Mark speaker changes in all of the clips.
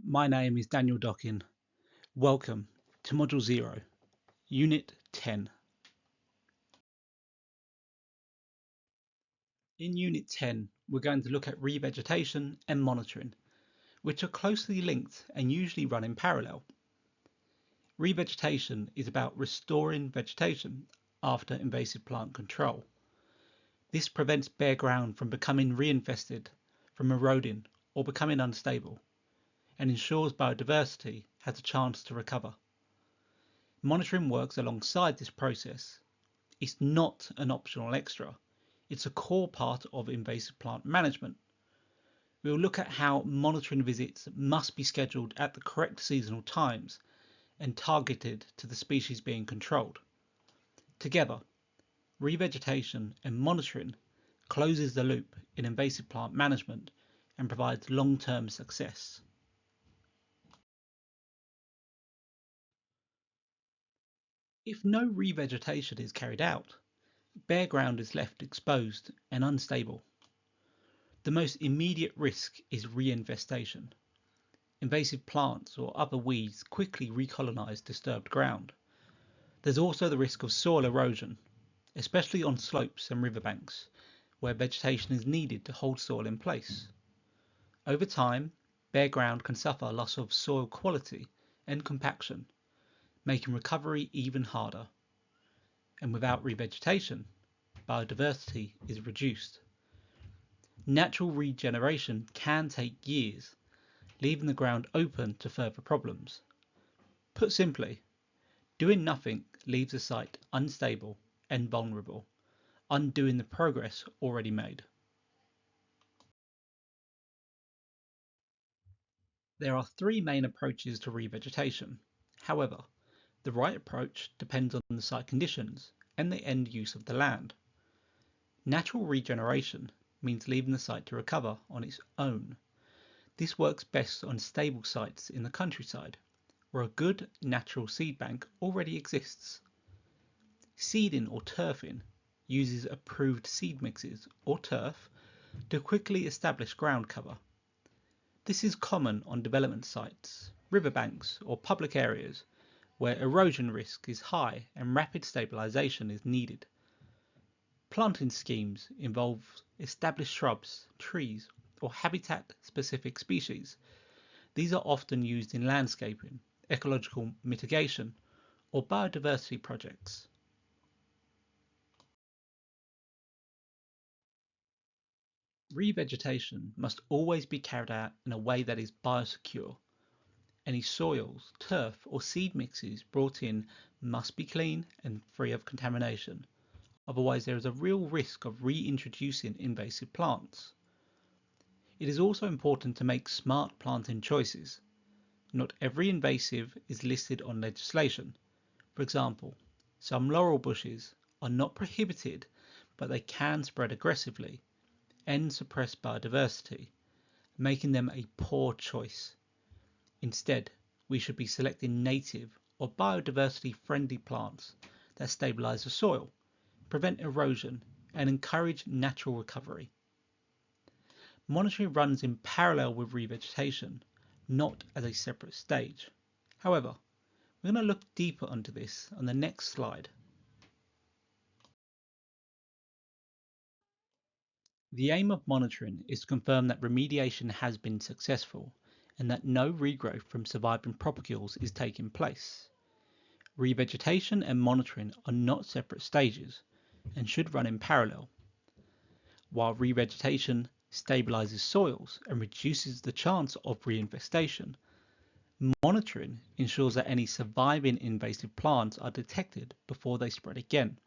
Speaker 1: My name is Daniel Dockin. Welcome to Module 0, Unit 10. In Unit 10, we're going to look at revegetation and monitoring, which are closely linked and usually run in parallel. Revegetation is about restoring vegetation after invasive plant control. This prevents bare ground from becoming reinfested, from eroding or becoming unstable, and ensures biodiversity has a chance to recover. Monitoring works alongside this process. It's not an optional extra. It's a core part of invasive plant management. We'll look at how monitoring visits must be scheduled at the correct seasonal times and targeted to the species being controlled. Together, revegetation and monitoring closes the loop in invasive plant management and provides long-term success. If no revegetation is carried out, bare ground is left exposed and unstable. The most immediate risk is reinfestation. Invasive plants or other weeds quickly recolonize disturbed ground. There's also the risk of soil erosion, especially on slopes and riverbanks, where vegetation is needed to hold soil in place. Over time, bare ground can suffer loss of soil quality and compaction, making recovery even harder. And without revegetation, biodiversity is reduced. Natural regeneration can take years, leaving the ground open to further problems. Put simply, doing nothing leaves a site unstable and vulnerable, undoing the progress already made. There are three main approaches to revegetation. However, the right approach depends on the site conditions and the end use of the land. Natural regeneration means leaving the site to recover on its own. This works best on stable sites in the countryside, where a good natural seed bank already exists. Seeding or turfing uses approved seed mixes or turf to quickly establish ground cover. This is common on development sites, riverbanks or public areas where erosion risk is high and rapid stabilisation is needed. Planting schemes involve established shrubs, trees or habitat-specific species. These are often used in landscaping, ecological mitigation or biodiversity projects. Revegetation must always be carried out in a way that is biosecure. Any soils, turf or seed mixes brought in must be clean and free of contamination. Otherwise there is a real risk of reintroducing invasive plants. It is also important to make smart planting choices. Not every invasive is listed on legislation. For example, some laurel bushes are not prohibited, but they can spread aggressively and suppress biodiversity, making them a poor choice. Instead, we should be selecting native or biodiversity-friendly plants that stabilise the soil, prevent erosion, and encourage natural recovery. Monitoring runs in parallel with revegetation, not as a separate stage. However, we're going to look deeper into this on the next slide. The aim of monitoring is to confirm that remediation has been successful and that no regrowth from surviving propagules is taking place. Revegetation and monitoring are not separate stages and should run in parallel. While revegetation stabilizes soils and reduces the chance of reinfestation, monitoring ensures that any surviving invasive plants are detected before they spread again.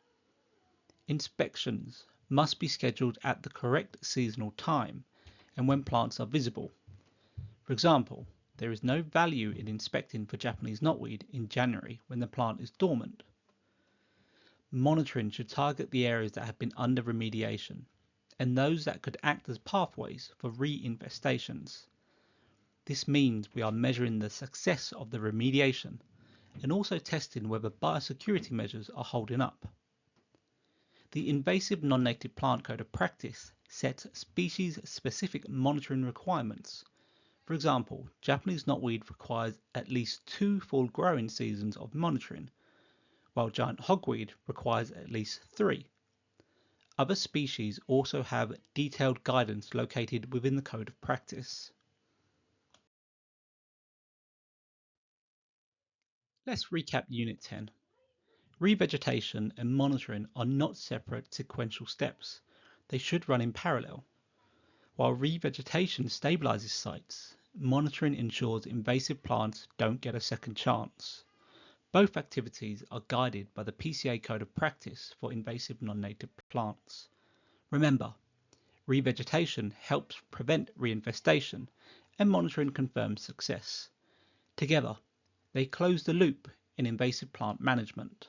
Speaker 1: Inspections must be scheduled at the correct seasonal time and when plants are visible. For example, there is no value in inspecting for Japanese knotweed in January when the plant is dormant. Monitoring should target the areas that have been under remediation and those that could act as pathways for reinfestations. This means we are measuring the success of the remediation and also testing whether biosecurity measures are holding up. The Invasive Non-Native Plant Code of Practice sets species-specific monitoring requirements. For example, Japanese knotweed requires at least 2 full growing seasons of monitoring, while giant hogweed requires at least 3. Other species also have detailed guidance located within the Code of Practice. Let's recap Unit 10. Revegetation and monitoring are not separate sequential steps. They should run in parallel. While revegetation stabilizes sites, monitoring ensures invasive plants don't get a second chance. Both activities are guided by the PCA Code of Practice for invasive non-native plants. Remember, revegetation helps prevent reinfestation and monitoring confirms success. Together, they close the loop in invasive plant management.